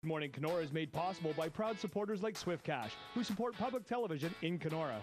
Morning Kenora is made possible by proud supporters like Swift Cash, who support public television in Kenora.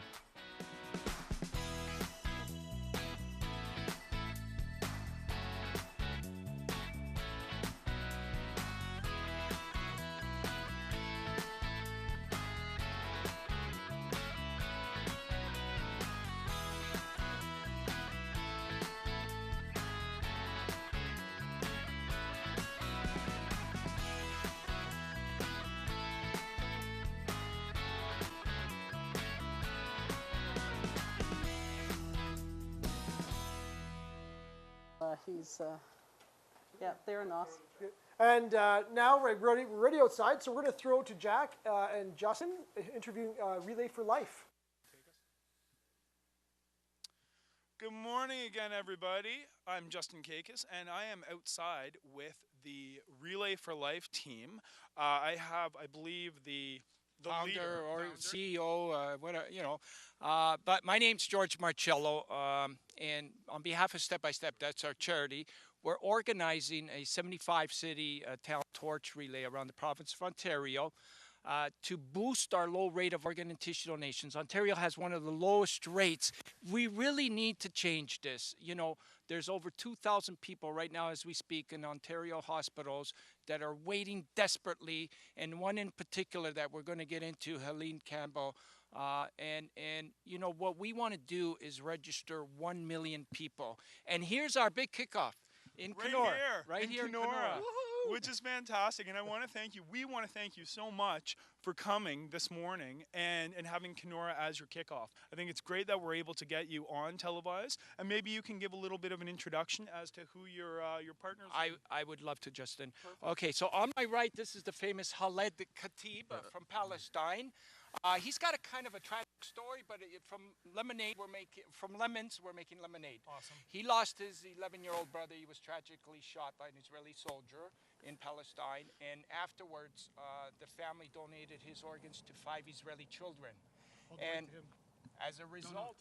They're an awesome. And now we're ready outside, so we're going to throw to Jack and Justin interviewing Relay for Life. Good morning again, everybody. I'm Justin Kakis, and I am outside with the Relay for Life team. I have, I believe, the founder leader, or CEO, but my name's George Marcello, and on behalf of Step by Step, that's our charity, we're organizing a 75-city talent torch relay around the province of Ontario to boost our low rate of organ and tissue donations. Ontario has one of the lowest rates. We really need to change this. You know, there's over 2,000 people right now as we speak in Ontario hospitals that are waiting desperately, and one in particular that we're going to get into, Helene Campbell. And you know, what we want to do is register 1 million people. And here's our big kickoff in Kenora. Right here in Kenora. Which is fantastic, and I want to thank you. We want to thank you so much for coming this morning and having Kenora as your kickoff. I think it's great that we're able to get you on televised, and maybe you can give a little bit of an introduction as to who your partners are. I would love to, Justin. Perfect. Okay, so on my right, this is the famous Khaled Khatib from Palestine. He's got a kind of a tragic story, but from lemons, we're making lemonade. Awesome. He lost his 11-year-old brother. He was tragically shot by an Israeli soldier in Palestine, and afterwards, the family donated his organs to 5 Israeli children. And as a result,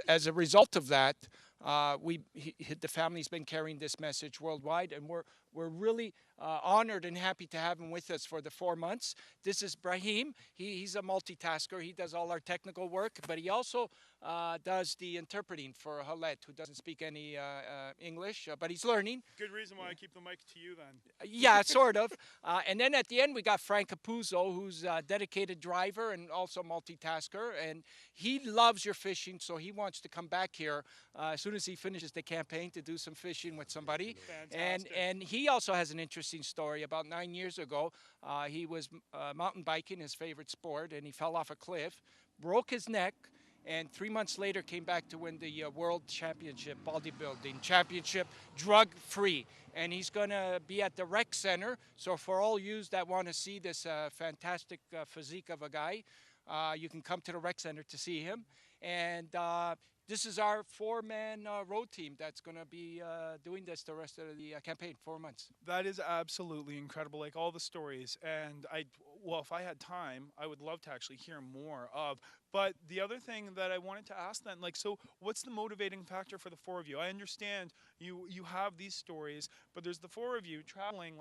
as a result of that, the family's been carrying this message worldwide, and we're really honored and happy to have him with us for the 4 months. This is Brahim. He's a multitasker. He does all our technical work, but he also does the interpreting for Khaled, who doesn't speak any English, but he's learning. Good reason why I keep the mic to you then. Yeah, sort of. And then at the end, we got Frank Capuzzo, who's a dedicated driver and also multitasker, and he loves your fishing, so he wants to come back here as soon as he finishes the campaign to do some fishing with somebody. Fantastic. And he also has an interesting story. About 9 years ago, he was mountain biking, his favorite sport, and he fell off a cliff, broke his neck, and 3 months later came back to win the World Championship, bodybuilding championship, drug-free. And he's going to be at the rec center. So for all yous that want to see this fantastic physique of a guy, you can come to the rec center to see him. And this is our 4-man road team that's going to be doing this the rest of the campaign, 4 months. That is absolutely incredible, like all the stories. And if I had time, I would love to actually hear more of. But the other thing that I wanted to ask then, so what's the motivating factor for the 4 of you? I understand you have these stories, but there's the 4 of you traveling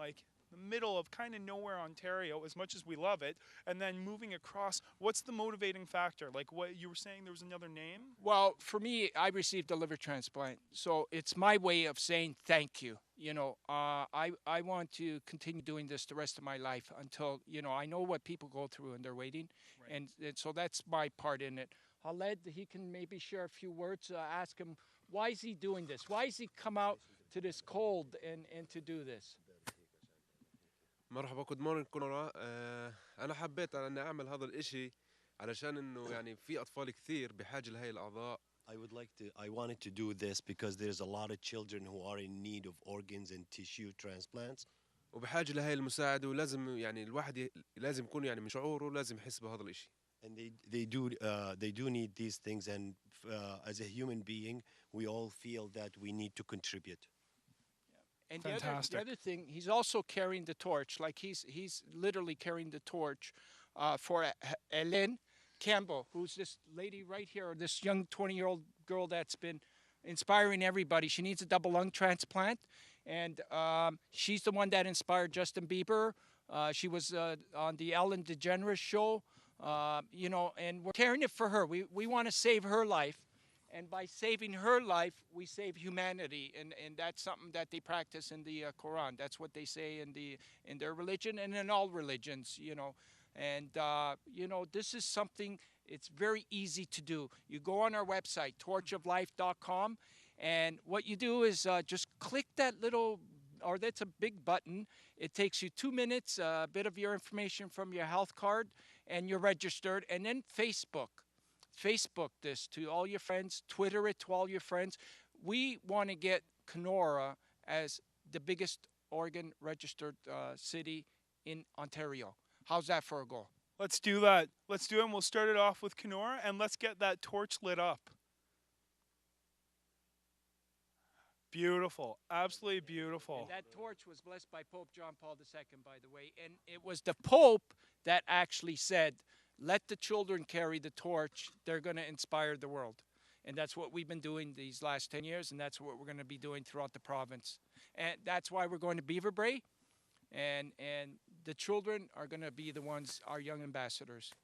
the middle of kind of nowhere, Ontario, as much as we love it, and then moving across. What's the motivating factor? Like what you were saying, there was another name? Well, for me, I received a liver transplant, so it's my way of saying thank you. You know, I want to continue doing this the rest of my life until, you know, I know what people go through and they're waiting, right. and so that's my part in it. Khaled, he can maybe share a few words, ask him, why is he doing this? Why is he come out to this cold and to do this? مرحبا good morning كنورا أنا حبيت أني أعمل هذا الإشي علشان إنه يعني في أطفال كثير بحاجة لهي الأعضاء. I wanted to do this because there's a lot of children who are in need of organs and tissue transplants. وبحاجة لهي المساعدة ولازم يعني الواحد لازم يكون يعني من شعوره لازم يحس بهذا الإشي. And they do need these things, and as a human being, we all feel that we need to contribute. And the other thing, he's also carrying the torch. Like he's literally carrying the torch for Helene Campbell, who's this lady right here, this young 20-year-old girl that's been inspiring everybody. She needs a double lung transplant, and she's the one that inspired Justin Bieber, She was on the Ellen DeGeneres show, you know, and we're carrying it for her. We want to save her life. And by saving her life, we save humanity, and that's something that they practice in the Quran. That's what they say in their religion and in all religions, you know. And you know, this is something. It's very easy to do. You go on our website, torchoflife.com, and what you do is just click that little, or that's a big button. It takes you 2 minutes, a bit of your information from your health card, and you're registered. And then Facebook this to all your friends, Twitter it to all your friends. We want to get Kenora as the biggest organ registered city in Ontario. How's that for a goal? Let's do that. Let's do it, and we'll start it off with Kenora, and let's get that torch lit up. Beautiful. Absolutely beautiful. And that torch was blessed by Pope John Paul II, by the way. And it was the Pope that actually said, let the children carry the torch. They're going to inspire the world. And that's what we've been doing these last 10 years, and that's what we're going to be doing throughout the province. And that's why we're going to Beaver Brae, and the children are going to be the ones, our young ambassadors.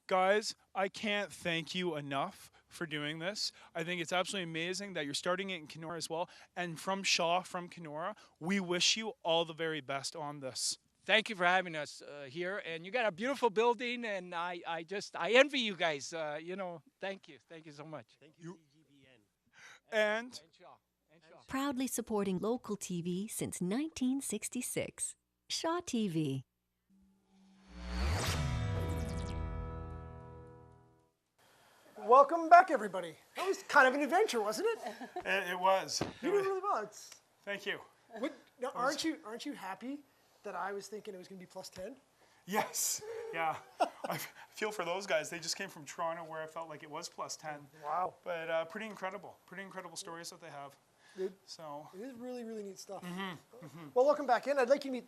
Guys, I can't thank you enough for doing this. I think it's absolutely amazing that you're starting it in Kenora as well. And from Shaw, from Kenora, we wish you all the very best on this. Thank you for having us here. And you got a beautiful building, and I envy you guys. You know, thank you. Thank you so much. Thank you, CGBN. And Shaw. Proudly supporting local TV since 1966. Shaw TV. Welcome back, everybody. That was kind of an adventure, wasn't it? it was. You did really well. Thank you. Now, aren't you happy that I was thinking it was going to be +10? Yes. Yeah. I feel for those guys. They just came from Toronto, where I felt like it was +10. Wow. But pretty incredible. Pretty incredible stories that they have. It So is really, really neat stuff. Well, welcome back in. I'd like you to meet